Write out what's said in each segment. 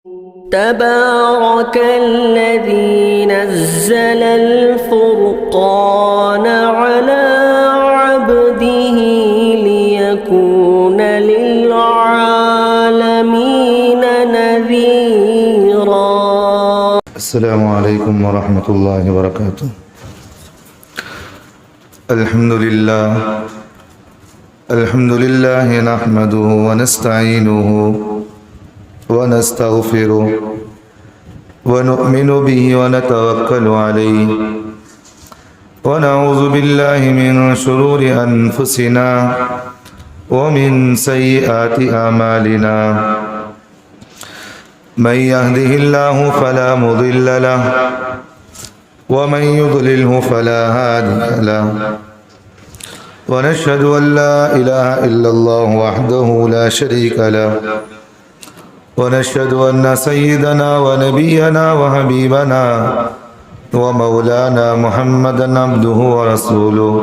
تبارك الذي نزل الفرقان على عبده ليكون للعالمين نذيرا. السلام عليكم ورحمة الله وبركاته. الحمد لله نحمده ونستعينه ونستغفره ونؤمن به ونتوكل عليه ونعوذ بالله من شرور أنفسنا ومن سيئات أعمالنا. من يهده الله فلا مضل له ومن يضلله فلا هادي له ونشهد أن لا إله إلا الله وحده لا شريك له ونشهد أن سيدنا ونبينا وحبيبنا ومولانا محمدا عبده ورسوله.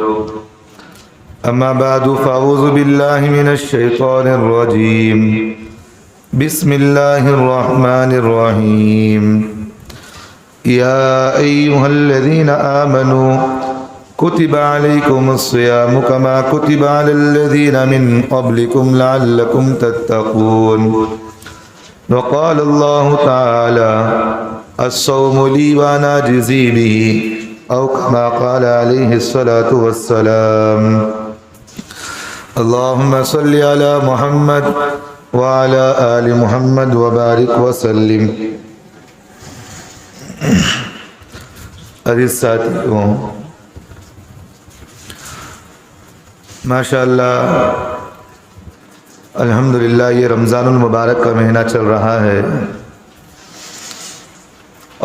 أما بعد فأعوذ بالله من الشيطان الرجيم. بسم الله الرحمن الرحيم. يا أيها الذين آمنوا كتب عليكم الصيام كما كتب على الذين من قبلكم لعلكم تتقون. وقال الله تعالى الصوم لي وأنا أجزي به أو كما قال عليه الصلاة والسلام. اللهم صل على محمد وعلى آل محمد وبارك وسلم. عزیز ساتھیوں، ماشاءاللہ الحمدللہ یہ رمضان المبارک کا مہینہ چل رہا ہے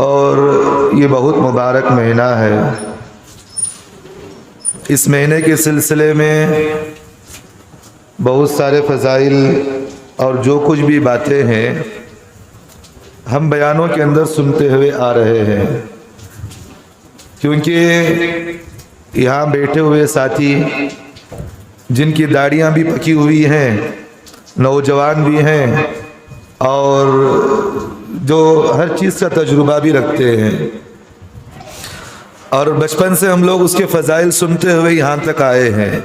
اور یہ بہت مبارک مہینہ ہے. اس مہینے کے سلسلے میں بہت سارے فضائل اور جو کچھ بھی باتیں ہیں ہم بیانوں کے اندر سنتے ہوئے آ رہے ہیں، کیونکہ یہاں بیٹھے ہوئے ساتھی جن کی داڑیاں بھی پکی ہوئی ہیں، نوجوان بھی ہیں اور جو ہر چیز کا تجربہ بھی رکھتے ہیں، اور بچپن سے ہم لوگ اس کے فضائل سنتے ہوئے یہاں تک آئے ہیں.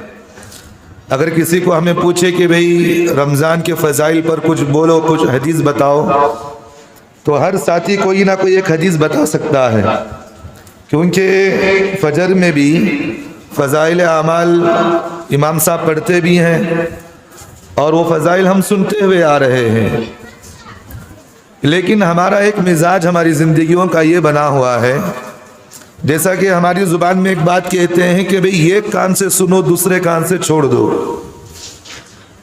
اگر کسی کو ہمیں پوچھے کہ بھئی رمضان کے فضائل پر کچھ بولو، کچھ حدیث بتاؤ، تو ہر ساتھی کوئی نہ کوئی ایک حدیث بتا سکتا ہے، کیونکہ فجر میں بھی فضائل اعمال امام صاحب پڑھتے بھی ہیں اور وہ فضائل ہم سنتے ہوئے آ رہے ہیں. لیکن ہمارا ایک مزاج ہماری زندگیوں کا یہ بنا ہوا ہے، جیسا کہ ہماری زبان میں ایک بات کہتے ہیں کہ بھئی ایک کان سے سنو دوسرے کان سے چھوڑ دو.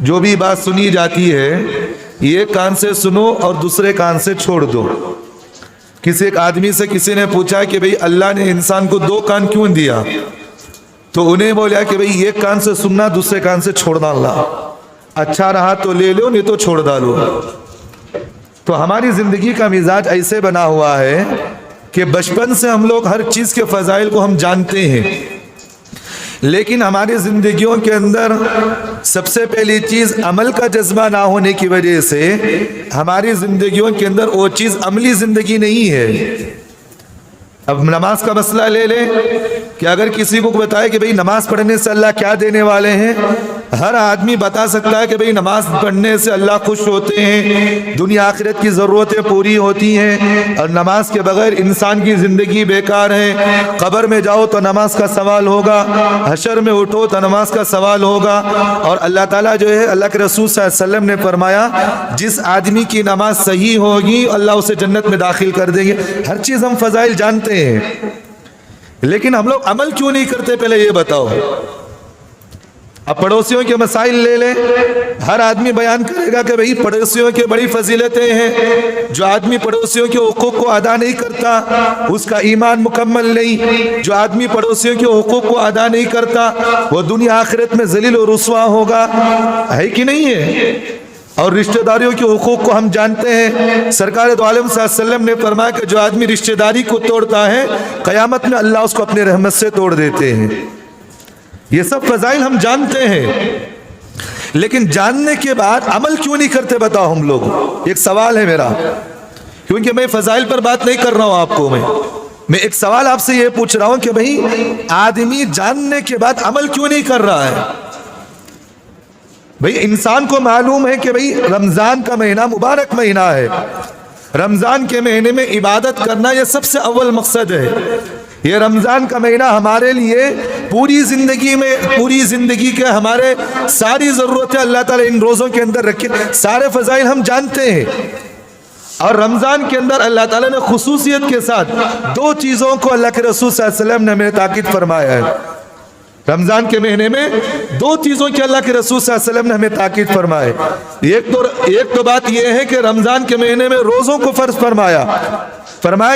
جو بھی بات سنی جاتی ہے ایک کان سے سنو اور دوسرے کان سے چھوڑ دو. کسی ایک آدمی سے کسی نے پوچھا کہ بھئی اللہ نے انسان کو دو کان کیوں دیا؟ تو انہیں بولا کہ بھئی ایک کان سے سننا دوسرے کان سے چھوڑنا، اللہ اچھا رہا تو لے لو نہیں تو چھوڑ ڈالو. تو ہماری زندگی کا مزاج ایسے بنا ہوا ہے کہ بچپن سے ہم لوگ ہر چیز کے فضائل کو ہم جانتے ہیں، لیکن ہماری زندگیوں کے اندر سب سے پہلی چیز عمل کا جذبہ نہ ہونے کی وجہ سے ہماری زندگیوں کے اندر وہ چیز عملی زندگی نہیں ہے. اب نماز کا مسئلہ لے لیں کہ اگر کسی کو بتائے کہ بھئی نماز پڑھنے سے اللہ کیا دینے والے ہیں، ہر آدمی بتا سکتا ہے کہ بھئی نماز پڑھنے سے اللہ خوش ہوتے ہیں، دنیا آخرت کی ضرورتیں پوری ہوتی ہیں، اور نماز کے بغیر انسان کی زندگی بیکار ہے. قبر میں جاؤ تو نماز کا سوال ہوگا، حشر میں اٹھو تو نماز کا سوال ہوگا. اور اللہ تعالیٰ جو ہے، اللہ کے رسول صلی اللہ علیہ وسلم نے فرمایا جس آدمی کی نماز صحیح ہوگی اللہ اسے جنت میں داخل کر دیں گے. ہر چیز ہم فضائل جانتے ہیں، لیکن ہم لوگ عمل کیوں نہیں کرتے پہلے یہ بتاؤ. اب پڑوسیوں کے مسائل لے لیں، ہر آدمی بیان کرے گا کہ بھئی پڑوسیوں کے بڑی فضیلتیں ہیں. جو آدمی پڑوسیوں کے حقوق کو ادا نہیں کرتا اس کا ایمان مکمل نہیں. جو آدمی پڑوسیوں کے حقوق کو ادا نہیں کرتا وہ دنیا آخرت میں ذلیل و رسوا ہوگا، ہے کہ نہیں ہے؟ اور رشتہ داریوں کے حقوق کو ہم جانتے ہیں. سرکار دو عالم صلی اللہ علیہ وسلم نے فرمایا کہ جو آدمی رشتہ داری کو توڑتا ہے قیامت میں اللہ اس کو اپنے رحمت سے توڑ دیتے ہیں. یہ سب فضائل ہم جانتے ہیں، لیکن جاننے کے بعد عمل کیوں نہیں کرتے بتاؤ ہم لوگ؟ ایک سوال ہے میرا. کیونکہ میں فضائل پر بات نہیں کر رہا ہوں آپ کو. میں ایک سوال آپ سے یہ پوچھ رہا ہوں کہ بھئی آدمی جاننے کے بعد عمل کیوں نہیں کر رہا ہے؟ بھئی انسان کو معلوم ہے کہ بھئی رمضان کا مہینہ مبارک مہینہ ہے. رمضان کے مہینے میں عبادت کرنا یہ سب سے اول مقصد ہے. یہ رمضان کا مہینہ ہمارے لیے پوری زندگی کے ہمارے ساری ضرورتیں اللہ تعالیٰ ان روزوں کے اندر رکھے. سارے فضائل ہم جانتے ہیں. اور رمضان کے اندر اللہ تعالیٰ نے خصوصیت کے ساتھ 2 چیزوں کو اللہ کے رسول صلی اللہ علیہ وسلم نے ہمیں تاکید فرمایا ہے. رمضان کے مہینے میں 2 چیزوں کی اللہ کے رسول صلی اللہ علیہ وسلم نے ہمیں تاکید فرمائے. ایک تو بات یہ ہے کہ رمضان کے مہینے میں روزوں کو فرض فرمایا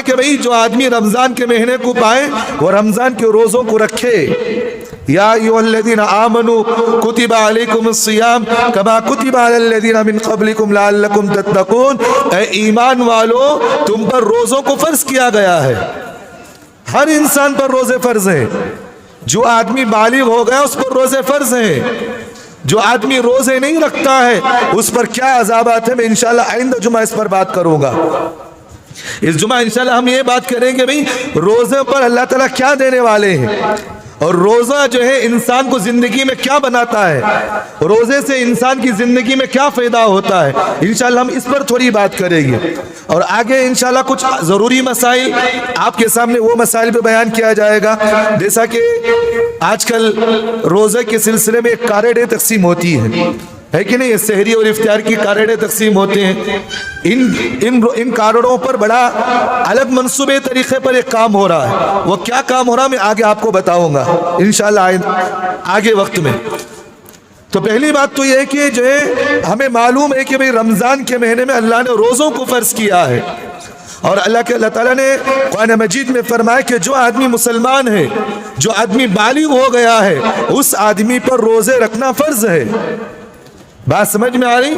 کہ بھئی جو آدمی رمضان کے مہینے کو پائے وہ رمضان کے روزوں کو رکھے. یا ایھا الذین آمنوا کتب علیکم الصیام کما کتب علی الذین من قبلکم لعلکم تتقون. اے ایمان والو تم پر روزوں کو فرض کیا گیا ہے. ہر انسان پر روزے فرض ہیں. جو آدمی بالغ ہو گیا اس پر روزے فرض ہیں. جو آدمی روزے نہیں رکھتا ہے اس پر کیا عذابات ہیں میں انشاءاللہ آئندہ جمعہ اس پر بات کروں گا. اس جمعہ انشاءاللہ ہم یہ بات کریں گے بھئی روزے پر اللہ تعالیٰ کیا دینے والے ہیں اور روزہ جو ہے انسان کو زندگی میں کیا بناتا ہے. روزے سے انسان کی زندگی میں کیا فائدہ ہوتا ہے. انشاءاللہ ہم اس پر تھوڑی بات کریں گے. اور آگے انشاءاللہ کچھ ضروری مسائل آپ کے سامنے وہ مسائل پہ بیان کیا جائے گا. جیسا کہ آج کل روزے کے سلسلے میں ایک کارڈیں تقسیم ہوتی ہے کہ نہیں. سحری اور افطار کی کارڈیں تقسیم ہوتے ہیں. ان کارڈوں پر بڑا الگ منصوبے طریقے پر ایک کام ہو رہا ہے. وہ کیا کام ہو رہا ہے میں آگے آپ کو بتاؤں گا انشاءاللہ آگے وقت میں. تو پہلی بات تو یہ ہے کہ جو ہے ہمیں معلوم ہے کہ بھئی رمضان کے مہینے میں اللہ نے روزوں کو فرض کیا ہے. اور اللہ تعالیٰ نے قرآن مجید میں فرمایا کہ جو آدمی مسلمان ہے, جو آدمی بالغ ہو گیا ہے, اس آدمی پر روزے رکھنا فرض ہے. بات سمجھ میں آ رہی؟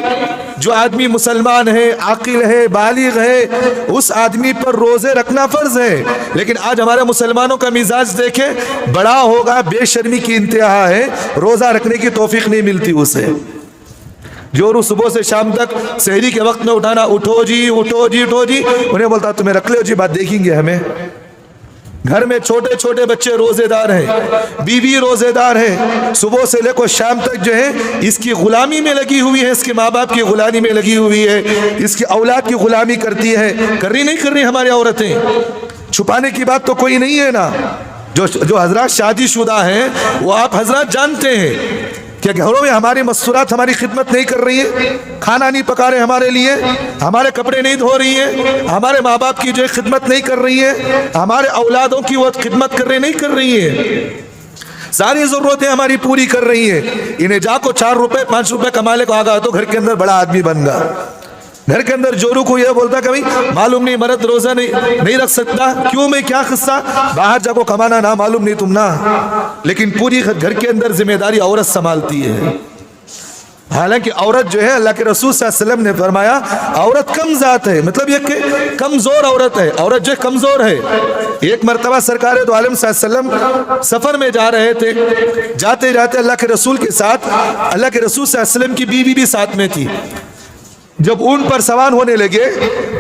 جو آدمی مسلمان ہے, عاقل ہے, بالغ ہے, اس آدمی پر روزے رکھنا فرض ہے. لیکن آج ہمارے مسلمانوں کا مزاج دیکھیں, بڑا ہوگا بے شرمی کی انتہا ہے, روزہ رکھنے کی توفیق نہیں ملتی اسے. جو روز صبح سے شام تک سحری کے وقت میں اٹھانا, اٹھو جی اٹھو جی اٹھو جی, انہیں بولتا تمہیں رکھ لو جی, بات دیکھیں گے ہمیں. گھر میں چھوٹے چھوٹے بچے روزے دار ہیں, بیوی روزے دار ہیں, صبح سے لے کر شام تک جو ہے اس کی غلامی میں لگی ہوئی ہے, اس کے ماں باپ کی غلامی میں لگی ہوئی ہے, اس کی اولاد کی غلامی کرتی ہے. کر رہی نہیں کر رہی ہماری عورتیں؟ چھپانے کی بات تو کوئی نہیں ہے نا. جو حضرات شادی شدہ ہیں وہ آپ حضرات جانتے ہیں کہ گھروں میں ہماری مستورات ہماری خدمت نہیں کر رہی ہے, کھانا نہیں پکا رہے ہمارے لیے, ہمارے کپڑے نہیں دھو رہی ہیں, ہمارے ماں باپ کی جو خدمت نہیں کر رہی ہے, ہمارے اولادوں کی وہ خدمت کر رہی نہیں کر رہی ہے, ساری ضرورتیں ہماری پوری کر رہی ہیں. انہیں جا کو 4 روپے 5 روپے کمانے کو آگا تو گھر کے اندر بڑا آدمی بن گا. گھر کے اندر جورو کو یہ بولتا کہ معلوم نہیں مرد روزہ نہیں رکھ سکتا, کیوں میں کیا قصہ, باہر جا کو کمانا نہ معلوم نہیں تم نا. لیکن پوری گھر کے اندر ذمہ داری عورت سنبھالتی ہے. حالانکہ عورت جو ہے اللہ کے رسول صلی اللہ علیہ وسلم نے فرمایا عورت کم ذات ہے, مطلب یہ کہ کمزور عورت ہے, عورت جو کمزور ہے. ایک مرتبہ سرکار دو عالم صلی اللہ علیہ وسلم سفر میں جا رہے تھے, جاتے جاتے اللہ کے رسول کے ساتھ اللہ کے رسول صلی اللہ علیہ وسلم کی بیوی بھی ساتھ میں تھی. جب اونٹ پر سوار ہونے لگے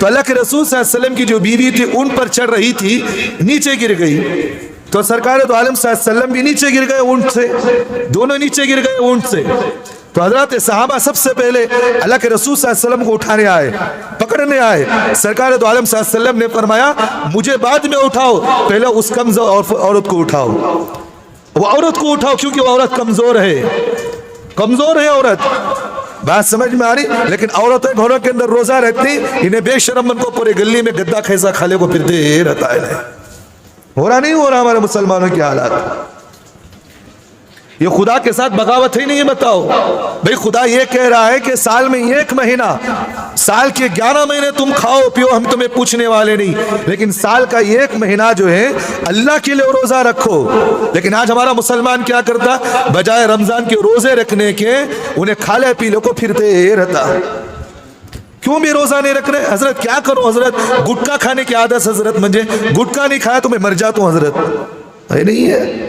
تو اللہ کے رسول صلی اللہ علیہ وسلم کی جو بیوی تھی اونٹ پر چڑھ رہی تھی, نیچے گر گئی. تو سرکار دو عالم صلی اللہ علیہ وسلم بھی نیچے گر گئے اونٹ سے, دونوں نیچے گر گئے اونٹ سے. تو حضرات صحابہ سب سے پہلے اللہ کے رسول صلی اللہ علیہ وسلم کو اٹھانے آئے, پکڑنے آئے. سرکار دو عالم صلی اللہ علیہ وسلم نے فرمایا مجھے بعد میں اٹھاؤ, پہلے اس کمزور عورت کو اٹھاؤ. وہ عورت کو اٹھاؤ کیونکہ وہ عورت کمزور ہے, کمزور ہے عورت. بات سمجھ میں آ رہی؟ لیکن عورتیں گھروں کے اندر روزہ رہتی, انہیں بے شرم ان کو پورے گلی میں گدا کھیسا کھالے کو پھرتے رہتا ہے. ہو رہا نہیں ہو رہا ہمارے مسلمانوں کے حالات؟ یہ خدا کے ساتھ بغاوت ہی نہیں. بتاؤ بھئی خدا یہ کہہ رہا ہے کہ سال میں 1 مہینہ, سال کے 11 مہینے تم کھاؤ پیو, ہم تمہیں پوچھنے والے نہیں, لیکن سال کا 1 مہینہ جو ہے اللہ کے لیے روزہ رکھو. لیکن آج ہمارا مسلمان کیا کرتا, بجائے رمضان کے روزے رکھنے کے انہیں کھالے پیلے کو پھرتے رہتا. کیوں بھی روزہ نہیں رکھ رہے حضرت؟ کیا کرو حضرت, گٹکا کھانے کی عادت حضرت, مجھے گٹکا نہیں کھایا تو میں مر جاتا ہوں حضرت, نہیں ہے.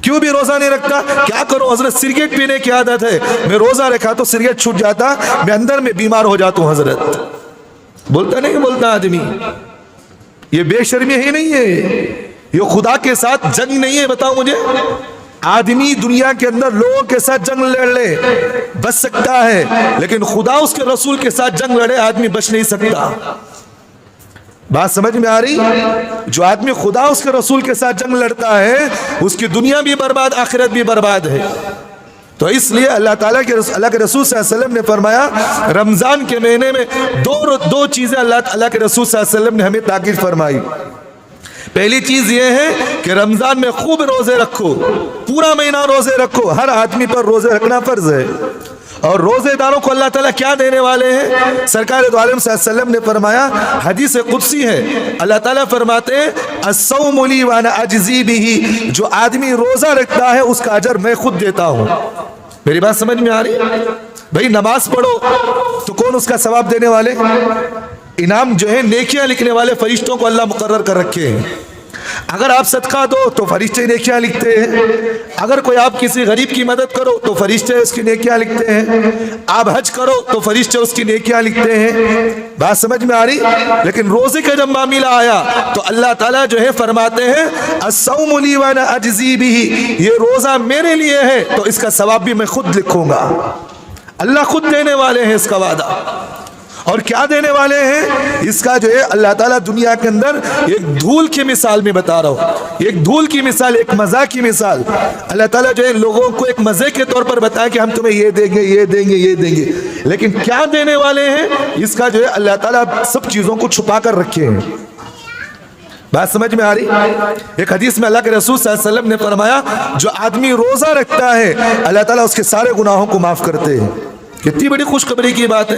کیوں بھی روزہ نہیں رکھتا؟ کیا کرو حضرت, سگریٹ پینے کی عادت ہے, میں روزہ رکھا تو سگریٹ چھوٹ جاتا, میں اندر میں بیمار ہو جاتا ہوں حضرت. بولتا نہیں بولتا آدمی؟ یہ بے شرمی ہی نہیں ہے، یہ خدا کے ساتھ جنگ نہیں ہے. بتاؤ مجھے، آدمی دنیا کے اندر لوگوں کے ساتھ جنگ لڑ لے بچ سکتا ہے، لیکن خدا اس کے رسول کے ساتھ جنگ لڑے آدمی بچ نہیں سکتا. بات سمجھ میں آ رہی؟ جو آدمی خدا اس کے رسول کے ساتھ جنگ لڑتا ہے اس کی دنیا بھی برباد، آخرت بھی برباد ہے. تو اس لیے اللہ تعالیٰ کے اللہ کے رسول صلی اللہ علیہ وسلم نے فرمایا رمضان کے مہینے میں دو چیزیں اللہ کے رسول صلی اللہ علیہ وسلم نے ہمیں تاکید فرمائی. پہلی چیز یہ ہے کہ رمضان میں خوب روزے رکھو، پورا مہینہ روزے رکھو. ہر آدمی پر روزے رکھنا فرض ہے. اور روزے داروں کو اللہ تعالیٰ کیا دینے والے ہیں؟ سرکار دو عالم صلی اللہ علیہ وسلم نے فرمایا، حدیث قدسی ہے، اللہ تعالیٰ فرماتے ہیں الصوم لی وانا اجزی بہ، جو آدمی روزہ رکھتا ہے اس کا اجر میں خود دیتا ہوں. میری بات سمجھ میں آ رہی؟ بھئی نماز پڑھو تو کون اس کا ثواب دینے والے؟ انعام جو ہے نیکیاں لکھنے والے فرشتوں کو اللہ مقرر کر رکھے ہیں. اگر آپ صدقہ دو تو فرشتے نیکیاں لکھتے ہیں. اگر کوئی آپ کسی غریب کی مدد کرو تو فرشتے اس کی نیکیاں لکھتے ہیں. آپ حج کرو تو فرشتے اس کی نیکیاں لکھتے ہیں. بات سمجھ میں آ رہی؟ لیکن روزے کا جب معاملہ آیا تو اللہ تعالیٰ جو ہے فرماتے ہیں الصوم لی وانا اجزی بہ، یہ روزہ میرے لیے ہے تو اس کا ثواب بھی میں خود لکھوں گا. اللہ خود دینے والے ہیں اس کا وعدہ. اور کیا دینے والے ہیں اس کا جو ہے اللہ تعالیٰ دنیا کے اندر ایک دھول کی مثال میں بتا رہا ہوں. ایک دھول کی مثال، ایک مزہ کی مثال. اللہ تعالیٰ جو ہے لوگوں کو ایک مزے کے طور پر بتایا کہ ہم تمہیں یہ دیں گے، یہ دیں گے، یہ دیں گے. لیکن کیا دینے والے ہیں اس کا جو ہے اللہ تعالیٰ سب چیزوں کو چھپا کر رکھے ہیں. بات سمجھ میں آ رہی؟ ایک حدیث میں اللہ کے رسول صلی اللہ علیہ وسلم نے فرمایا جو آدمی روزہ رکھتا ہے اللہ تعالیٰ اس کے سارے گناہوں کو معاف کرتے ہیں. کتنی بڑی خوشخبری کی بات ہے.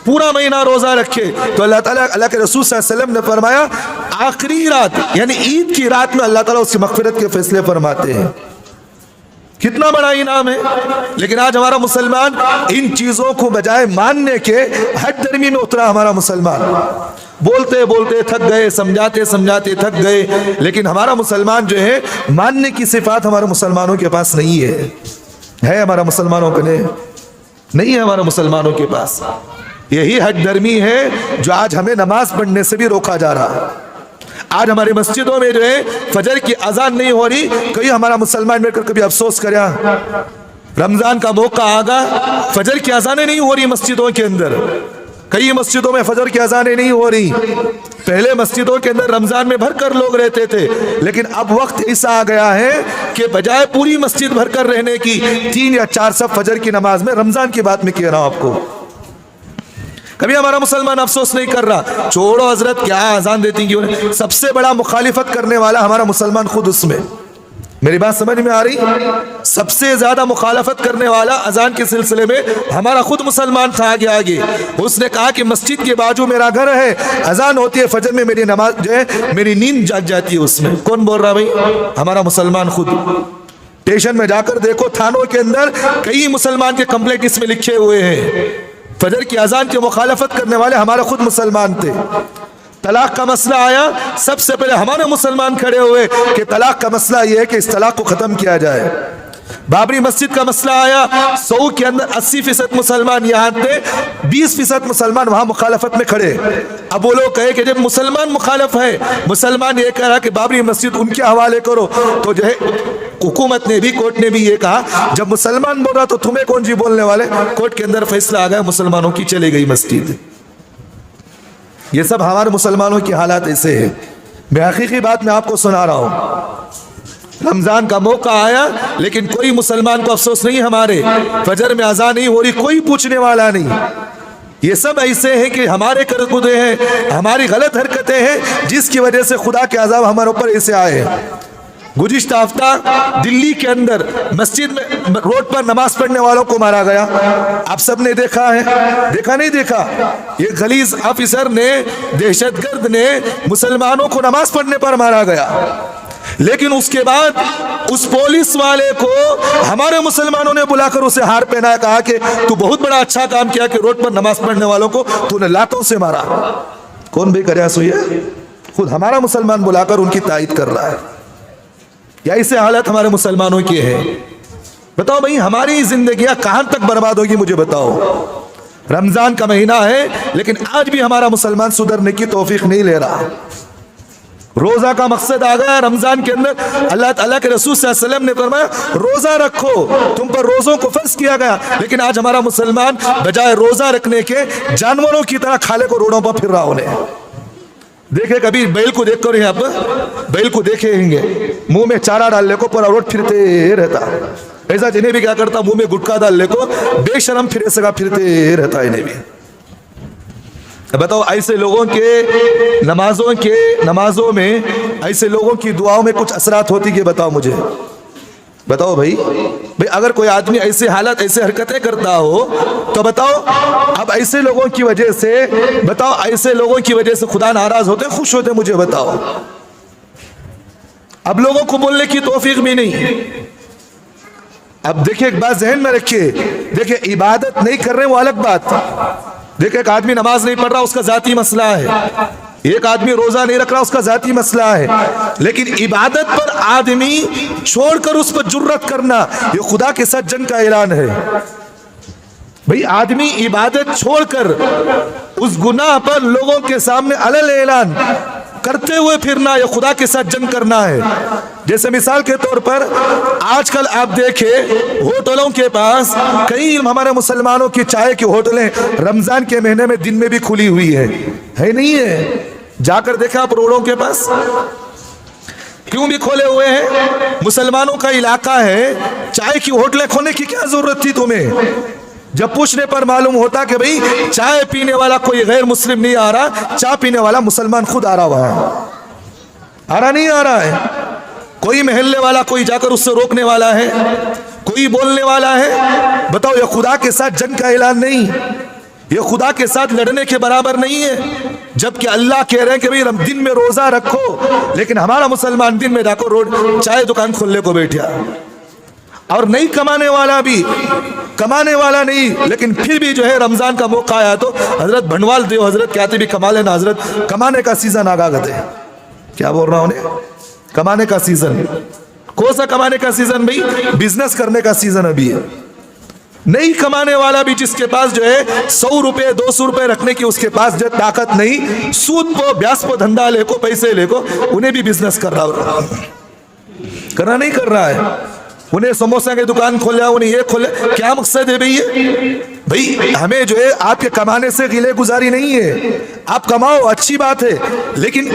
پورا مہینہ روزہ رکھے تو اللہ تعالیٰ، اللہ کے رسول صلی اللہ علیہ وسلم نے فرمایا آخری رات یعنی عید کی رات میں اللہ تعالیٰ اس کی مغفرت کے فیصلے فرماتے ہیں. کتنا بڑا انعام ہے. لیکن آج ہمارا مسلمان ان چیزوں کو بجائے ماننے کے حد درمی میں اترا. ہمارا مسلمان بولتے بولتے تھک گئے، سمجھاتے سمجھاتے تھک گئے، لیکن ہمارا مسلمان جو ہے ماننے کی صفات ہمارے مسلمانوں کے پاس نہیں ہے. ہے ہمارا مسلمانوں کے نہیں ہے ہمارا مسلمانوں کے پاس. یہی حد درمی ہے جو آج ہمیں نماز پڑھنے سے بھی روکا جا رہا ہے. آج ہماری مسجدوں میں جو ہے فجر کی اذان نہیں ہو رہی. کئی ہمارا مسلمان مل کر کبھی افسوس کریا، رمضان کا موقع آگا، فجر کی اذانیں نہیں ہو رہی مسجدوں کے اندر. کئی مسجدوں میں فجر کی اذانیں نہیں ہو رہی. پہلے مسجدوں کے اندر رمضان میں بھر کر لوگ رہتے تھے، لیکن اب وقت ایسا آ گیا ہے کہ بجائے پوری مسجد بھر کر رہنے کی 3 یا 4 صف فجر کی نماز میں، رمضان کی بات میں کہہ رہا ہوں آپ کو. کبھی ہمارا مسلمان افسوس نہیں کر رہا چھوڑو حضرت کیا اذان دیتی کیوں. سب سے بڑا مخالفت کرنے والا ہمارا مسلمان خود اس میں. میری بات سمجھ میں آ رہی؟ سب سے زیادہ مخالفت کرنے والا اذان کے سلسلے میں ہمارا خود مسلمان تھا. آگے آگے اس نے کہا کہ مسجد کے بازو میرا گھر ہے، اذان ہوتی ہے فجر میں میری نماز جو ہے میری نیند جاگ جاتی ہے اس میں. کون بول رہا بھائی؟ ہمارا مسلمان خود. اسٹیشن میں جا کر دیکھو تھانوں کے اندر کئی مسلمان کے کمپلینٹ اس میں لکھے ہوئے ہیں. فجر کی اذان کی مخالفت کرنے والے ہمارا خود مسلمان تھے. طلاق کا مسئلہ آیا، سب سے پہلے ہمارے مسلمان کھڑے ہوئے کہ طلاق کا مسئلہ یہ ہے کہ اس طلاق کو ختم کیا جائے. بابری مسجد کا مسئلہ آیا، 100 کے اندر 80% مسلمان یہاں تھے، 20% مسلمان وہاں مخالفت میں کھڑے. اب وہ لوگ کہے کہ جب مسلمان مخالف ہے، مسلمان یہ کہہ رہا کہ بابری مسجد ان کے حوالے کرو، تو جو ہے حکومت نے بھی، کورٹ نے بھی یہ کہا جب مسلمان بول رہا تو تمہیں کون جی بولنے والے. کورٹ کے اندر فیصلہ آ گیا، مسلمانوں کی چلے گئی مسجد. یہ سب ہمارے مسلمانوں کی حالات ایسے ہیں. میں حقیقی بات میں آپ کو سنا رہا ہوں. رمضان کا موقع آیا لیکن کوئی مسلمان کو افسوس نہیں. ہمارے فجر میں اذان نہیں ہو رہی، کوئی پوچھنے والا نہیں. یہ سب ایسے ہیں کہ ہمارے کرتوتے ہیں، ہماری غلط حرکتیں ہیں جس کی وجہ سے خدا کے عذاب ہمارے اوپر ایسے آئے ہیں. گزشتہ ہفتہ دلی کے اندر مسجد میں روڈ پر نماز پڑھنے والوں کو مارا گیا. آپ سب نے دیکھا ہے، دیکھا نہیں دیکھا؟ یہ غلیظ آفیسر نے، دہشت گرد نے مسلمانوں کو نماز پڑھنے پر مارا گیا. لیکن اس کے بعد اس پولیس والے کو ہمارے مسلمانوں نے بلا کر اسے ہار پہنایا، کہا کہ تو بہت بڑا اچھا کام کیا کہ روڈ پر نماز پڑھنے والوں کو تو نے لاتوں سے مارا. کون بھی کریا سوئی ہے؟ خود ہمارا مسلمان بلا کر ان کی تائید کر رہا ہے. یا اسے حالت ہمارے مسلمانوں کی ہے. بتاؤ بھائی ہماری زندگیاں کہاں تک برباد ہوگی؟ مجھے بتاؤ. رمضان کا مہینہ ہے لیکن آج بھی ہمارا مسلمان سدھرنے کی توفیق نہیں لے رہا. روزہ کا مقصد آ گیا رمضان کے اندر. اللہ تعالیٰ کے رسول صلی اللہ علیہ وسلم نے فرمایا روزہ رکھو, تم پر روزوں کو فرض کیا گیا. لیکن آج ہمارا مسلمان بجائے روزہ رکھنے کے جانوروں کی طرح کھالے کو روڈوں پر پھر رہا انہیں. دیکھے کبھی بیل کو دیکھ کر یہاں پر بیل کو دیکھیں گے منہ میں چارہ ڈالنے کو پورا روڈ پھرتے رہتا. ایسا جنہیں بھی کیا کرتا منہ میں گٹکا ڈالنے کو بے شرم پھرے سگا پھرتے رہتا. انہیں بھی بتاؤ ایسے لوگوں کے نمازوں میں ایسے لوگوں کی دعاؤں میں کچھ اثرات ہوتی کہ بتاؤ مجھے, بتاؤ بھائی اگر کوئی آدمی ایسے حالت ایسے حرکتیں کرتا ہو تو بتاؤ اب ایسے لوگوں کی وجہ سے خدا ناراض ہوتے خوش ہوتے مجھے بتاؤ. اب لوگوں کو بولنے کی توفیق بھی نہیں. اب دیکھیں ایک بات ذہن میں رکھیے, دیکھیں عبادت نہیں کر رہے وہ الگ بات. دیکھیں ایک آدمی نماز نہیں پڑھ رہا اس کا ذاتی مسئلہ ہے, ایک آدمی روزہ نہیں رکھ رہا اس کا ذاتی مسئلہ ہے. لیکن عبادت پر آدمی چھوڑ کر اس پر جرت کرنا یہ خدا کے ساتھ جنگ کا اعلان ہے. بھئی آدمی عبادت چھوڑ کر اس گناہ پر لوگوں کے سامنے علل اعلان کرتے ہوئے پھرنا یہ خدا کے ساتھ جنگ کرنا ہے. جیسے مثال کے طور پر آج کل آپ دیکھیں ہوٹلوں کے پاس کئی ہمارے مسلمانوں کی چائے کی ہوٹلیں رمضان کے مہینے میں دن میں بھی کھلی ہوئی ہے نہیں ہے؟ جا کر دیکھا آپ روڈوں کے پاس کیوں بھی کھولے ہوئے ہیں؟ مسلمانوں کا علاقہ ہے, چائے کی ہوٹلیں کھولنے کی کیا ضرورت تھی تمہیں؟ جب پوچھنے پر معلوم ہوتا کہ بھئی چائے پینے والا کوئی غیر مسلم نہیں آ رہا, چائے پینے والا مسلمان خود آ رہا وہاں نہیں آ رہا ہے. کوئی محلے والا کوئی جا کر اس سے روکنے والا ہے, کوئی بولنے والا ہے. بتاؤ یہ خدا کے ساتھ جنگ کا اعلان نہیں, یہ خدا کے ساتھ لڑنے کے برابر نہیں ہے. جبکہ اللہ کہہ رہے ہیں کہ بھئی دن میں روزہ رکھو, لیکن ہمارا مسلمان دن میں جا کر روڈ چائے دکان کھولنے کو بیٹھا اور نہیں کمانے والا نہیں. لیکن پھر بھی جو ہے رمضان کا موقع آیا تو حضرت بھنڈوال دیو حضرت کہتے بھی کما لینا حضرت, کمانے کا سیزن آگا گتے. کیا بول رہا ہوں نے, کمانے کا سیزن. کون سا کمانے کا سیزن بھئی؟ بزنس کرنے کا سیزن ابھی ہے. نہیں کمانے والا بھی جس کے پاس جو ہے 100 روپے 200 روپے رکھنے کی اس کے پاس جو طاقت نہیں, سود پو بیاس پو دھندا لے کو پیسے لے کو انہیں بھی بزنس کرنا نہیں کر رہا ہے. انہیں سموسہ کی دکان کھولیا, انہیں یہ کھولیا. کیا مقصد ہے بھئی ہمیں جو ہے آپ کے کمانے سے غلے گزاری نہیں ہے, آپ کماؤ اچھی بات ہے, لیکن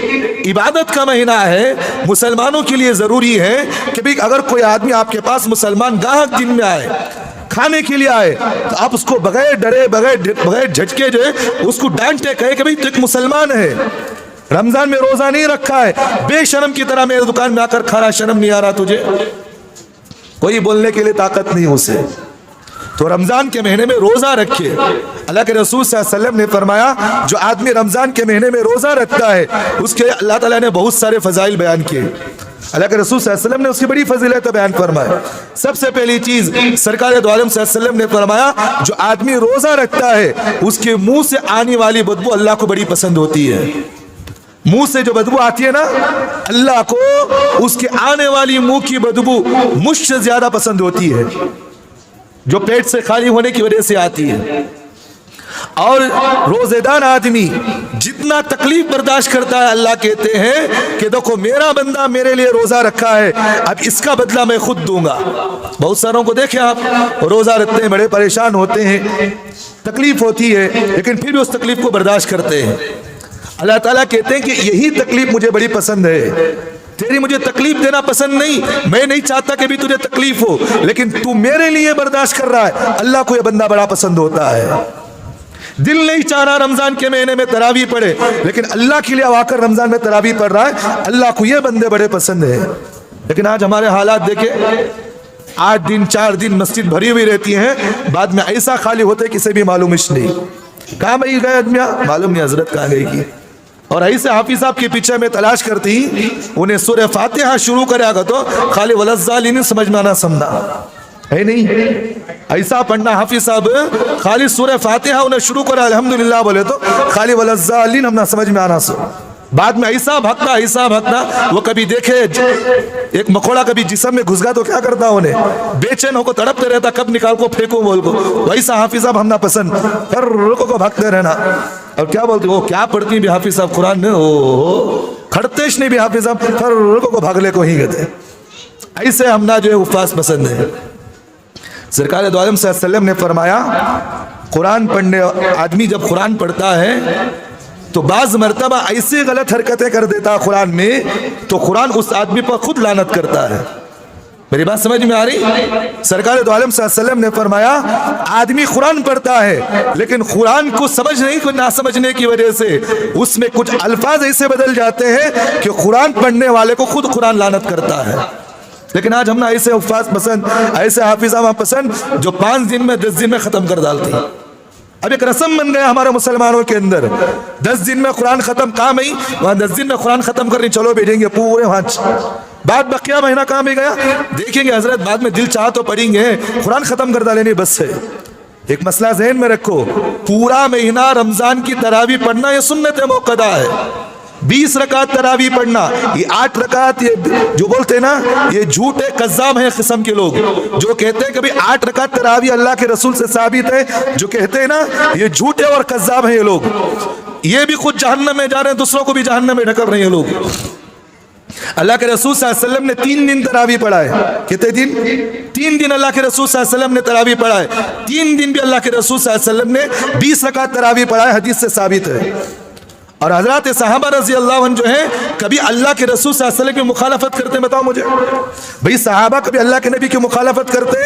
عبادت کا مہینہ ہے. مسلمانوں کے لیے ضروری ہے کہ بھئی اگر کوئی آدمی آپ کے پاس مسلمان گاہک دن میں آئے, کھانے کے لیے آئے, تو آپ اس کو بغیر ڈرے بغیر جھٹکے جو ہے اس کو ڈانٹے, کہے کہ بھئی تو ایک مسلمان ہے, رمضان میں روزہ نہیں رکھا ہے, بے شرم کی طرح میرے دکان میں آ کر کھا رہا, شرم نہیں آ رہا تجھے؟ کوئی بولنے کے لیے طاقت نہیں اسے. تو رمضان کے مہینے میں روزہ رکھے. اللہ کے رسول صلی اللہ علیہ وسلم نے فرمایا جو آدمی رمضان کے مہینے میں روزہ رکھتا ہے اس کے اللہ تعالیٰ نے بہت سارے فضائل بیان کیے. اللہ کے رسول صلی اللہ علیہ وسلم نے اس کی بڑی فضیلت بیان فرمایا. سب سے پہلی چیز سرکار دو عالم صلی اللہ علیہ وسلم نے فرمایا جو آدمی روزہ رکھتا ہے اس کے منہ سے آنے والی بدبو اللہ کو بڑی پسند ہوتی ہے. منہ سے جو بدبو آتی ہے نا, اللہ کو اس کے آنے والی منہ کی بدبو مجھ سے زیادہ پسند ہوتی ہے, جو پیٹ سے خالی ہونے کی وجہ سے آتی ہے. اور روزے دار آدمی جتنا تکلیف برداشت کرتا ہے, اللہ کہتے ہیں کہ دیکھو میرا بندہ میرے لیے روزہ رکھا ہے, اب اس کا بدلہ میں خود دوں گا. بہت ساروں کو دیکھیں آپ روزہ رکھتے ہیں, بڑے پریشان ہوتے ہیں, تکلیف ہوتی ہے, لیکن پھر بھی اس تکلیف کو برداشت کرتے ہیں. اللہ تعالیٰ کہتے ہیں کہ یہی تکلیف مجھے بڑی پسند ہے, تیری مجھے تکلیف دینا پسند نہیں, میں نہیں چاہتا کہ بھی تجھے تکلیف ہو, لیکن تو میرے لیے برداشت کر رہا ہے. اللہ کو یہ بندہ بڑا پسند ہوتا ہے. دل نہیں چاہ رہا رمضان کے مہینے میں تراویح پڑھے, لیکن اللہ کے لیے آ کر رمضان میں تراویح پڑھ رہا ہے. اللہ کو یہ بندے بڑے پسند ہیں. لیکن آج ہمارے حالات دیکھیں, 8 دن 4 دن مسجد بھری ہوئی رہتی ہیں, بعد میں ایسا خالی ہوتے کسی بھی معلوم نہیں کہاں بھائی گئے آدمی, معلوم نہیں حضرت کہاں گئی کی. اور ایسے حافظ صاحب کے پیچھے میں تلاش کرتی, انہیں سورہ فاتحہ شروع کرے گا تو خالی ولزالین سمجھ میں آنا سمنا ہے نہیں. ایسا پڑھنا حافظ صاحب خالی سورہ فاتحہ انہیں شروع کرے الحمدللہ بولے تو خالی ولزالین ہم نہ سمجھ میں آنا سو. بعد میں ایسا بھگتا وہ کبھی دیکھے ایک مکوڑا کبھی جسم میں گھس گیا تو کیا کرتا انہیں بے چین ہو کو تڑپتے رہتا کب نکال کو پھینکو بول کو. ویسا حافظ صاحب ہم نہ پسند ہر رکو کو بھگتے رہنا. اور کیا بولتے وہ کیا پڑھتی بھی حافظ صاحب قرآن میں کھڑتےش نہیں بھی حافظ صاحب ہر رکو کو بھاگلے کو ہی گتے. ایسے ہم نہ جو ہے حفاظ پسند ہے. سرکار دو عالم صلی اللہ علیہ وسلم نے فرمایا قرآن پڑھنے آدمی جب قرآن پڑھتا ہے تو بعض مرتبہ ایسی غلط حرکتیں کر دیتا قرآن میں تو قرآن اس آدمی پر خود لعنت کرتا ہے. میری بات سمجھ میں آ رہی؟ سرکار دو عالم صلی اللہ علیہ وسلم نے فرمایا آدمی قرآن پڑھتا ہے لیکن قرآن کو نہ سمجھنے کی وجہ سے اس میں کچھ الفاظ ایسے بدل جاتے ہیں کہ قرآن پڑھنے والے کو خود قرآن لعنت کرتا ہے. لیکن آج ہم نے ایسے حفاظ پسند ایسے حافظہ پسند جو 5 دن میں 10 دن میں ختم کر ڈالتے ہیں. اب ایک رسم بن گیا ہمارے مسلمانوں کے اندر 10 دن میں قرآن ختم کام ہی وہاں 10 دن میں قرآن ختم کرنی چلو بھیجیں گے پورے وہاں بعد بقیہ مہینہ کام ہی گیا دیکھیں گے حضرت بعد میں دل چاہ تو پڑھیں گے قرآن ختم کر ڈالیں بس سے. ایک مسئلہ ذہن میں رکھو پورا مہینہ رمضان کی تراویح پڑھنا یہ سنت موقدہ ہے. 20 رکعت تراویح پڑھنا یہ 8 رکعت یہ جو بولتے ہیں نا یہ جھوٹے قذاب ہیں قسم کے لوگ جو کہتے ہیں کہ 8 رکعت تراویح اللہ کے رسول سے ثابت ہے جو کہتے ہیں نا یہ جھوٹے اور قذاب ہیں یہ لوگ. یہ بھی خود جہنم میں جا رہے ہیں دوسروں کو بھی جہنم میں ڈھکر رہے ہیں لوگ. اللہ کے رسول صلی اللہ علیہ وسلم نے 3 دن تراویح پڑھا ہے. کتنے دن؟ 3 دن اللہ کے رسول صلی اللہ علیہ وسلم نے تراویح پڑھا ہے. 3 دن بھی اللہ کے رسول صلی اللہ علیہ وسلم نے 20 رکعت تراویح پڑھا ہے حدیث سے ثابت ہے. اور حضرات صحابہ رضی اللہ عنہ جو ہیں کبھی اللہ کے رسول صلی اللہ علیہ وسلم کی مخالفت کرتے بتاؤ مجھے بھئی صحابہ کبھی اللہ کے نبی کی مخالفت کرتے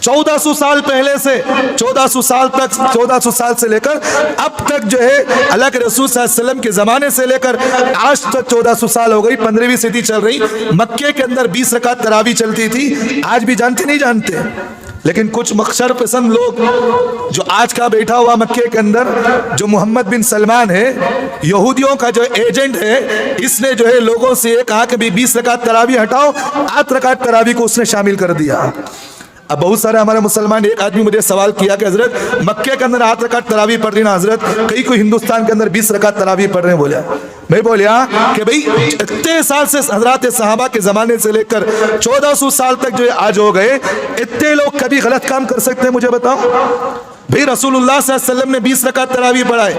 1400 سال پہلے سے 1400 سال سے لے کر اب تک جو ہے اللہ کے رسول صلی اللہ علیہ وسلم کے زمانے سے لے کر آج تک 1400 سال ہو گئی 15ویں صدی چل رہی. مکے کے اندر 20 رکعت تراویح چلتی تھی. آج بھی جانتے نہیں جانتے لیکن کچھ مخشر پسند لوگ جو آج کا بیٹھا ہوا مکے کے اندر جو محمد بن سلمان ہے یہودیوں کا جو ایجنٹ ہے اس نے جو ہے لوگوں سے یہ کہا کہ 20 رکعت تراویح ہٹاؤ 8 رکعت تراویح کو اس نے شامل کر دیا. اب بہت سارے ہمارے مسلمان ایک آدمی مجھے سوال کیا کہ حضرت مکے کے اندر 8 رکعت تراویح پڑھ رہی نا حضرت کوئی ہندوستان کے اندر 20 رکعت تراویح پڑھ رہے ہیں. بولیا میں بولیا کہ بھئی اتنے سال سے حضرات صحابہ کے زمانے سے لے کر 1400 سال تک جو آج ہو گئے اتنے لوگ کبھی غلط کام کر سکتے ہیں مجھے بتاؤ. بھئی رسول اللہ صلی اللہ علیہ وسلم نے 20 رکعت تراویح پڑھائے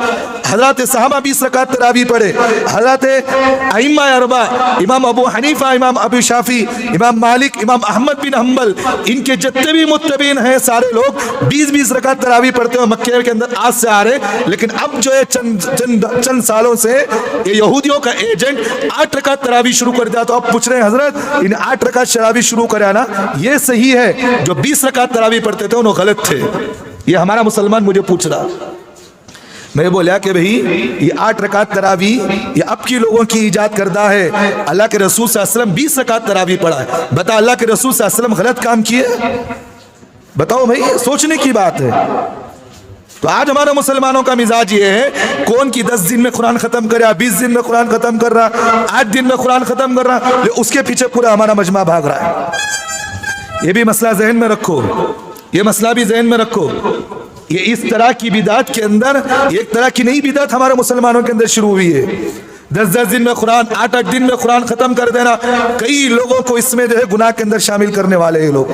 حضرات صحابہ 20 رکعت تراویح پڑھے حضرات ائمہ اربعہ امام ابو حنیفہ امام ابو شافعی امام مالک امام احمد بن حنبل ان کے جتنے بھی متبعین ہیں سارے لوگ 20 رکعت تراویح پڑھتے ہیں مکے کے اندر آج سے آ رہے. لیکن اب جو ہے چند سالوں سے یہ یہودیوں کا ایجنٹ 8 رکعت تراویح شروع کر دیا. تو اب پوچھ رہے ہیں حضرت ان 8 رکعت تراویح شروع کرے نا یہ صحیح ہے جو 20 رکعت تراویح پڑھتے تھے انہوں غلط تھے. یہ ہمارا مسلمان مجھے پوچھ رہا. میں بولا کہ بھئی یہ 8 رکعت تراویح یہ اب کی لوگوں کی ایجاد کردہ ہے. اللہ کے رسول صلی اللہ علیہ وسلم 20 رکعت تراویح پڑھا ہے. بتا اللہ کے رسول صلی اللہ علیہ وسلم غلط کام کیے؟ بتاؤ بھئی سوچنے کی بات ہے. تو آج ہمارے مسلمانوں کا مزاج یہ ہے کون کی 10 دن میں قرآن ختم کرے 20 دن میں قرآن ختم کر رہا 8 دن میں قرآن ختم کر رہا اس کے پیچھے پورا ہمارا مجمع بھاگ رہا ہے. یہ بھی مسئلہ ذہن میں رکھو یہ مسئلہ بھی ذہن میں رکھو. یہ اس طرح کی بدعت کے اندر ایک طرح کی نئی بدعت ہمارے مسلمانوں کے اندر شروع ہوئی ہے. 10 دن میں قرآن 8 دن میں قرآن ختم کر دینا. کئی لوگوں کو اس میں جو ہے گناہ کے اندر شامل کرنے والے یہ لوگ.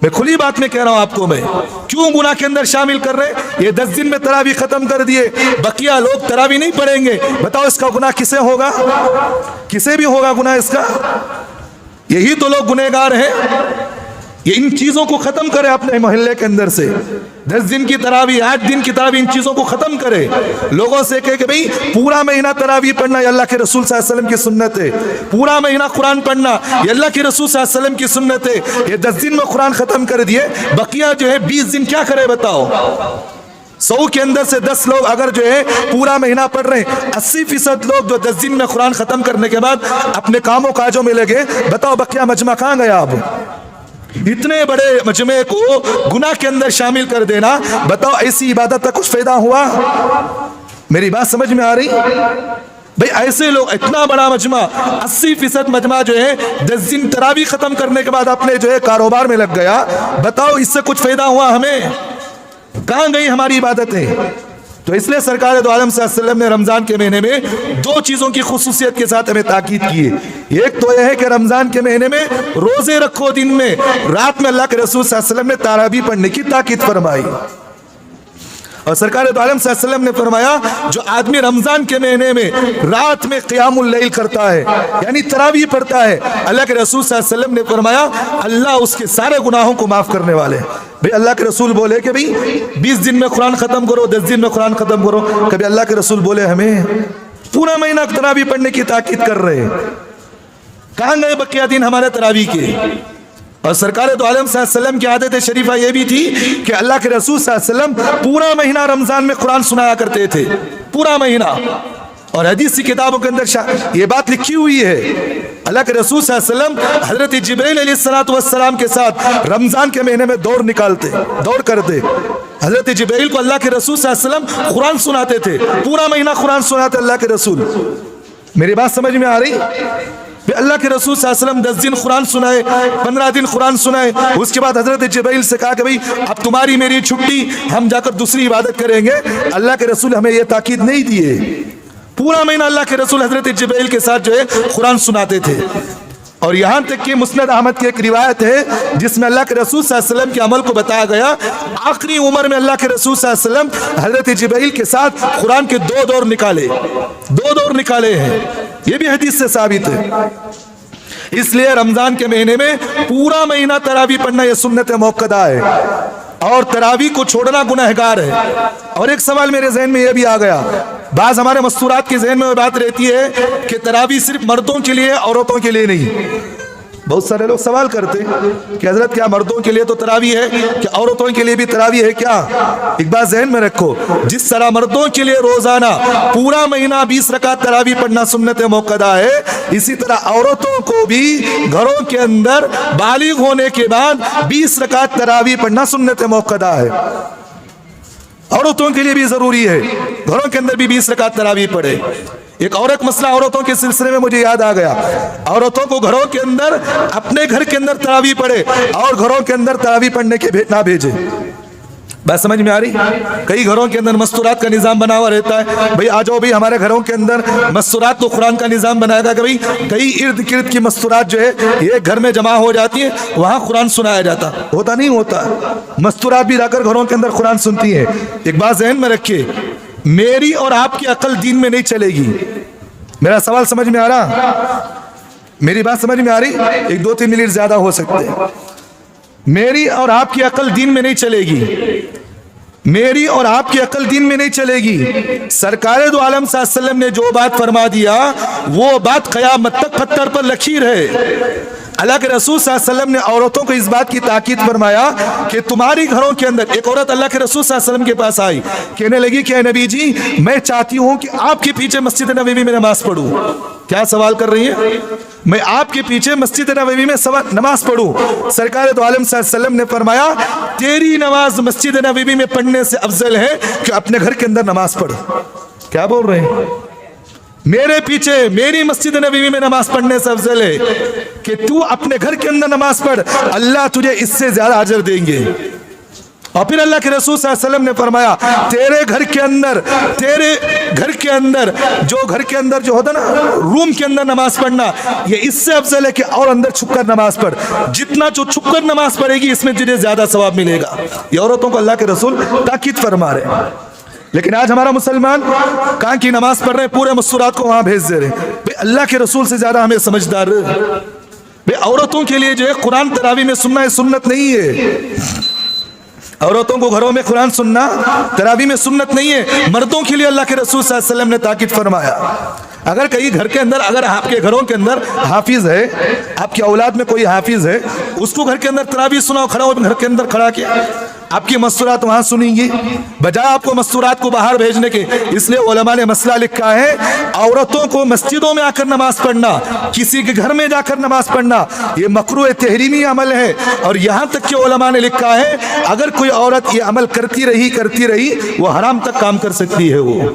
میں کھلی بات میں کہہ رہا ہوں آپ کو میں کیوں گناہ کے اندر شامل کر رہے. یہ 10 دن میں تراویح ختم کر دیے بقیہ لوگ تراویح نہیں پڑھیں گے. بتاؤ اس کا گناہ کسے ہوگا؟ کسے بھی ہوگا گناہ اس کا. یہی تو لوگ گنہگار ہیں. یہ ان چیزوں کو ختم کرے اپنے محلے کے اندر سے. 10 دن کی تراویح 8 دن کی تراویح ان چیزوں کو ختم کرے. لوگوں سے کہے کہ بھئی پورا مہینہ تراویح پڑھنا یہ اللہ کے رسول صلی اللہ علیہ وسلم کی سنت ہے. پورا مہینہ قرآن پڑھنا یہ اللہ کے رسول صلی اللہ علیہ وسلم کی سنت ہے. یہ 10 دن میں قرآن ختم کر دیے بقیہ جو ہے 20 دن کیا کرے بتاؤ. 100 کے اندر سے 10 لوگ اگر جو ہے پورا مہینہ پڑھ رہے ہیں 80% لوگ جو 10 دن میں قرآن ختم کرنے کے بعد اپنے کاموں کاجوں میں لگے. بتاؤ بقیہ مجمع کہاں گیا اب؟ اتنے بڑے مجمع کو گناہ کے اندر شامل کر دینا. بتاؤ ایسی عبادت کا کچھ فائدہ ہوا؟ میری بات سمجھ میں آ رہی؟ بھئی ایسے لوگ اتنا بڑا مجمع 80% مجمع جو ہے 10 دن تراویح ختم کرنے کے بعد اپنے جو ہے کاروبار میں لگ گیا. بتاؤ اس سے کچھ فائدہ ہوا ہمیں؟ کہاں گئی ہماری عبادتیں؟ تو اس لیے سرکار دو عالم صلی اللہ علیہ وسلم نے رمضان کے مہینے میں دو چیزوں کی خصوصیت کے ساتھ ہمیں تاکید کی ہے۔ ایک تو یہ ہے کہ رمضان کے مہینے میں روزے رکھو دن میں، رات میں اللہ کے رسول صلی اللہ علیہ وسلم نے تراویح پڑھنے کی تاکید فرمائی۔ اور سرکار دو عالم صلی اللہ علیہ وسلم نے فرمایا جو آدمی رمضان کے مہینے میں رات میں قیام اللیل کرتا ہے یعنی تراویح پڑھتا ہے، اللہ کے رسول صلی اللہ علیہ وسلم نے فرمایا اللہ اس کے سارے گناہوں کو معاف کرنے والے ہیں۔ بھئی اللہ کے رسول بولے کہ بھئی 20 دن میں قرآن ختم کرو، 10 دن میں قرآن ختم کرو، کبھی اللہ کے رسول بولے ہمیں پورا مہینہ تراویح پڑھنے کی تاکید کر رہے ہیں؟ کہاں گئے بقیہ دن ہمارے تراویح کے؟ اور سرکار دو عالم صلی اللہ علیہ وسلم کی عادت شریفہ یہ بھی تھی کہ اللہ کے رسول صلی اللہ علیہ وسلم پورا مہینہ رمضان میں قرآن سنایا کرتے تھے، پورا مہینہ۔ اور حدیث کی کتابوں کے اندر یہ بات لکھی ہوئی ہے، اللہ کے رسول صلی اللہ علیہ وسلم حضرت جبرائیل علیہ السلام کے ساتھ رمضان کے مہینے میں دوڑ کرتے۔ حضرت جبرائیل کو اللہ کے رسول صلی اللہ علیہ وسلم قرآن سناتے تھے، پورا مہینہ قرآن سناتے اللہ کے رسول۔ میری بات سمجھ میں آ رہی؟ اللہ کے رسول صلی اللہ علیہ وسلم 10 دن قرآن سنائے، 15 دن قرآن سنائے، اس کے بعد حضرت جبرائیل سے کہا کہ بھئی اب تمہاری میری چھٹی، ہم جا کر دوسری عبادت کریں گے۔ اللہ کے رسول ہمیں یہ تاکید نہیں دیے، پورا مہینہ اللہ کے رسول حضرت جبرائیل کے ساتھ جو ہے قرآن سناتے تھے۔ اور یہاں تک کہ مسند احمد کی ایک روایت ہے جس میں اللہ کے رسول صلی اللہ علیہ وسلم کے عمل کو بتایا گیا، آخری عمر میں اللہ کے رسول صلی اللہ علیہ وسلم حضرت جبرائیل کے ساتھ قرآن کے 2 دور نکالے ہیں، یہ بھی حدیث سے ثابت ہے۔ اس لیے رمضان کے مہینے میں پورا مہینہ تراویح پڑھنا یہ سنت موقدہ ہے، اور تراویح کو چھوڑنا گنہگار ہے۔ اور ایک سوال میرے ذہن میں یہ بھی آ گیا، بعض ہمارے مستورات کے ذہن میں وہ بات رہتی ہے کہ تراویح صرف مردوں کے لیے عورتوں کے لیے نہیں۔ بہت سارے لوگ سوال کرتے کہ حضرت کیا مردوں کے لیے تو تراویح ہے، کہ عورتوں کے لیے بھی تراویح ہے کیا؟ ایک بات ذہن میں رکھو، جس طرح مردوں کے لیے روزانہ پورا مہینہ 20 رکعت تراویح پڑھنا سنت موقدہ ہے، اسی طرح عورتوں کو بھی گھروں کے اندر بالغ ہونے کے بعد 20 رکعت تراویح پڑھنا سنت موقدہ ہے۔ عورتوں کے لیے بھی ضروری ہے گھروں کے اندر بھی 20 رکعت تراویح پڑھے۔ ایک اور ایک مسئلہ عورتوں کے سلسلے میں مجھے یاد آ گیا، عورتوں کو گھروں کے اندر اپنے گھر کے اندر تراویح پڑھے اور گھروں کے اندر تراویح پڑھنے کے نہ بھیجے۔ بات سمجھ میں آ رہی؟ کئی گھروں کے اندر مستورات کا نظام بنا ہوا رہتا ہے، بھئی آ جاؤ بھئی ہمارے گھروں کے اندر مستورات تو قرآن کا نظام بنایا گا کہ بھئی کئی ارد گرد کی مستورات جو ہے یہ گھر میں جمع ہو جاتی ہیں، وہاں قرآن سنایا جاتا ہوتا نہیں ہوتا، مستورات بھی جا کر گھروں کے اندر قرآن سنتی ہیں۔ ایک بات ذہن میں رکھیے، میری اور آپ کی عقل دین میں نہیں چلے گی۔ میرا سوال سمجھ میں آ رہا؟ میری بات سمجھ میں آ رہی؟ 1-2-3 منٹ زیادہ ہو سکتے ہیں۔ میری اور آپ کی عقل دین میں نہیں چلے گی، میری اور آپ کی عقل دین میں نہیں چلے گی۔ سرکار دو عالم صلی اللہ علیہ وسلم نے جو بات فرما دیا وہ بات قیامت تک پتھر پر لکیر ہے۔ اللہ کے رسول صلی اللہ علیہ وسلم نے عورتوں کو اس بات کی تاکید فرمایا کہ تمہاری گھروں کے اندر، ایک عورت اللہ کے رسول صلی اللہ علیہ وسلم کے پاس آئی، کہنے لگی کہ اے نبی جی میں چاہتی ہوں کہ آپ کے پیچھے مسجد نبوی میں نماز پڑھوں۔ کیا سوال کر رہی ہے؟ میں آپ کے پیچھے مسجد نبوی میں نماز پڑھوں۔ سرکار دو عالم صلی اللہ علیہ وسلم نے فرمایا تیری نماز مسجد نبوی میں پڑھنے سے افضل ہے کہ اپنے گھر کے اندر نماز پڑھ۔ کیا بول رہے ہیں؟ میرے پیچھے میری مسجد نبوی میں نماز پڑھنے سے افضل ہے کہ تو اپنے گھر کے اندر نماز پڑھ، اللہ تجھے اس سے زیادہ اجر دیں گے۔ اور پھر اللہ کے رسول صلی اللہ علیہ وسلم نے فرمایا تیرے گھر کے اندر جو ہوتا نا روم کے اندر نماز پڑھنا، یہ اس سے افضل ہے کہ اور اندر چھپ کر نماز پڑھ، جتنا جو چھپ کر نماز پڑھے گی اس میں تجھے زیادہ ثواب ملے گا۔ یہ عورتوں کو اللہ کے رسول تاکید فرما رہے ہیں۔ لیکن آج ہمارا مسلمان کہاں کی نماز پڑھ رہے ہیں، پورے مستورات کو وہاں بھیج دے رہے ہیں۔ بھئی اللہ کے رسول سے زیادہ ہمیں سمجھدار، بھئی عورتوں کے لیے جو ہے قرآن تراویح میں سننا سنت نہیں ہے۔ عورتوں کو گھروں میں قرآن سننا تراویح میں سنت نہیں ہے، مردوں کے لیے اللہ کے رسول صلی اللہ علیہ وسلم نے تاکید فرمایا۔ اگر کئی گھر کے اندر، اگر آپ کے گھروں کے اندر حافظ ہے، آپ کی اولاد میں کوئی حافظ ہے، اس کو گھر کے اندر تراویح سناؤ، کھڑا ہو گھر کے اندر کھڑا کیا، آپ کی مستورات وہاں سنیں گی بجائے آپ کو مستورات کو باہر بھیجنے کے۔ اس لیے علماء نے مسئلہ لکھا ہے عورتوں کو مسجدوں میں آ کر نماز پڑھنا، کسی کے گھر میں جا کر نماز پڑھنا یہ مکروہ تحریمی عمل ہے۔ اور یہاں تک کہ علماء نے لکھا ہے اگر کوئی عورت یہ عمل کرتی رہی وہ حرام تک کام کر سکتی ہے، وہ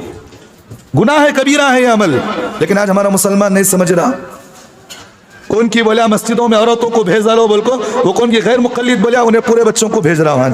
گناہ ہے، کبیرہ ہے یہ عمل۔ لیکن آج ہمارا مسلمان نہیں سمجھ رہا۔ کون کی بولیا مسجدوں میں عورتوں کو بھیجا لو بول کو، وہ کون کی غیر مقلد بولیا انہیں پورے بچوں کو بھیج رہا ہوں۔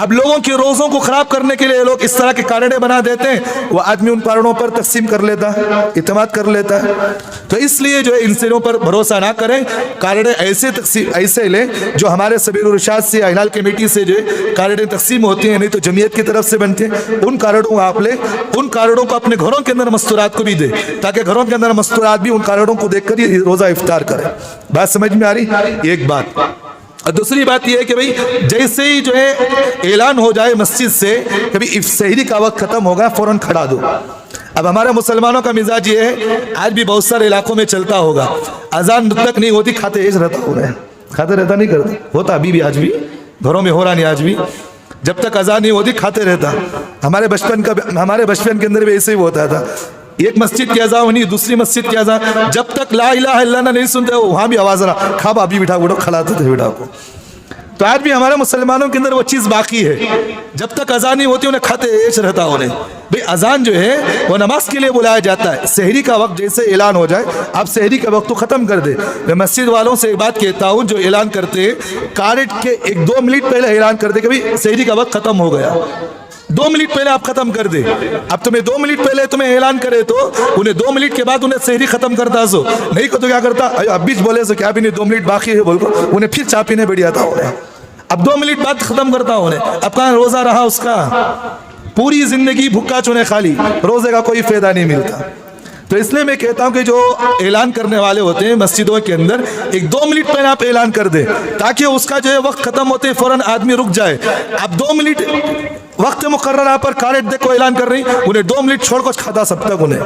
اب لوگوں کے روزوں کو خراب کرنے کے لیے لوگ اس طرح کے کارڈیں بنا دیتے ہیں, وہ آدمی ان کارڈوں پر تقسیم کر لیتا ہے, اعتماد کر لیتا ہے. تو اس لیے جو ہے ان چیزوں پر بھروسہ نہ کریں, کارڈیں ایسے لیں جو ہمارے سبیل الرشاد سے, ہلال کمیٹی سے جو کارڈیں تقسیم ہوتی ہیں, نہیں تو جمعیت کی طرف سے بنتے ہیں, ان کارڈوں کو آپ لیں, ان کارڈوں کو اپنے گھروں کے اندر مستورات کو بھی دیں, تاکہ گھروں کے اندر مستورات بھی ان کارڈوں کو دیکھ کر یہ روزہ افطار کریں. بات سمجھ میں آ رہی؟ ایک بات. اور دوسری بات یہ ہے کہ بھئی جیسے ہی جو ہے اعلان ہو جائے مسجد سے کہ بھئی سحری کا وقت ختم ہوگا, فوراً کھڑا دو. اب ہمارے مسلمانوں کا مزاج یہ ہے, آج بھی بہت سارے علاقوں میں چلتا ہوگا, اذان تک نہیں ہوتی کھاتے ایج رہتا ہو رہے ہیں, کھاتے رہتا نہیں کرتے, ہوتا ابھی بھی, آج بھی گھروں میں ہو رہا نہیں, آج بھی جب تک اذان نہیں ہوتی کھاتے رہتا. ہمارے بچپن کے اندر بھی ایسے ہی ہوتا تھا, ایک مسجد کی اذان ہونی, دوسری مسجد کی اذان, جب تک لا الہ الا اللہ نہیں سنتے وہاں بھی آواز رہا, کھا ابھی بٹھا بڑھو, کھلاتے تھے بٹھا کو. تو آج بھی ہمارے مسلمانوں کے اندر وہ چیز باقی ہے, جب تک اذان نہیں ہوتی انہیں کھاتے ایش رہتا انہیں. بھئی اذان جو ہے وہ نماز کے لیے بلایا جاتا ہے, سحری کا وقت جیسے اعلان ہو جائے آپ سحری کا وقت تو ختم کر دے. میں مسجد والوں سے ایک بات کہتا ہوں, جو اعلان کرتے کارڈ کے 1-2 منٹ پہلے اعلان کرتے کہ بھئی سحری کا وقت ختم ہو گیا, 2 منٹ پہلے آپ ختم کر دے. اب تمہیں 2 منٹ پہلے تمہیں اعلان کرے تو انہیں 2 منٹ کے بعد انہیں سحری ختم کرتا سو, نہیں تو کیا کرتا, اب بیچ بولے سو کیا بھی نہیں 2 منٹ باقی ہے بول کو انہیں پھر چائے پینے بیٹھ جاتا انہیں, اب 2 منٹ بعد ختم کرتا انہیں. اب کہاں روزہ رہا اس کا, پوری زندگی بھوکا چنے خالی, روزے کا کوئی فائدہ نہیں ملتا. تو اس لیے میں کہتا ہوں کہ جو اعلان کرنے والے ہوتے ہیں مسجدوں کے اندر, 1-2 منٹ پہلے آپ اعلان کر دیں تاکہ اس کا جو ہے وقت ختم ہوتے فوراً آدمی رک جائے. اب 2 منٹ وقت مقررہ پر کارڈ دیکھو اعلان کر رہی, انہیں 2 منٹ چھوڑ کر کھاتا سب تک انہیں.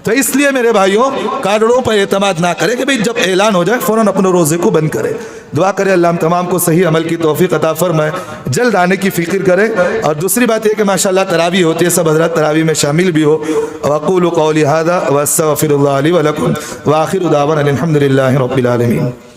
تو اس لیے میرے بھائیوں کارڈوں پر اعتماد نہ کریں کہ بھئی جب اعلان ہو جائے فوراً اپنے روزے کو بند کرے. دعا کرے اللہ ہم تمام کو صحیح عمل کی توفیق عطا فرمائے, جلد آنے کی فکر کرے. اور دوسری بات یہ کہ ماشاءاللہ تراویح ہوتی ہے, سب حضرات تراویح میں شامل بھی ہو. وَأَقُولُ قَوْلِي هَذَا وَأَسْتَغْفِرُ اللَّهَ لِي وَلَكُمْ وَآخِرُ دَعْوَانَا الْحَمْدُ لِلَّهِ رَبِّ الْعَالَمِينَ.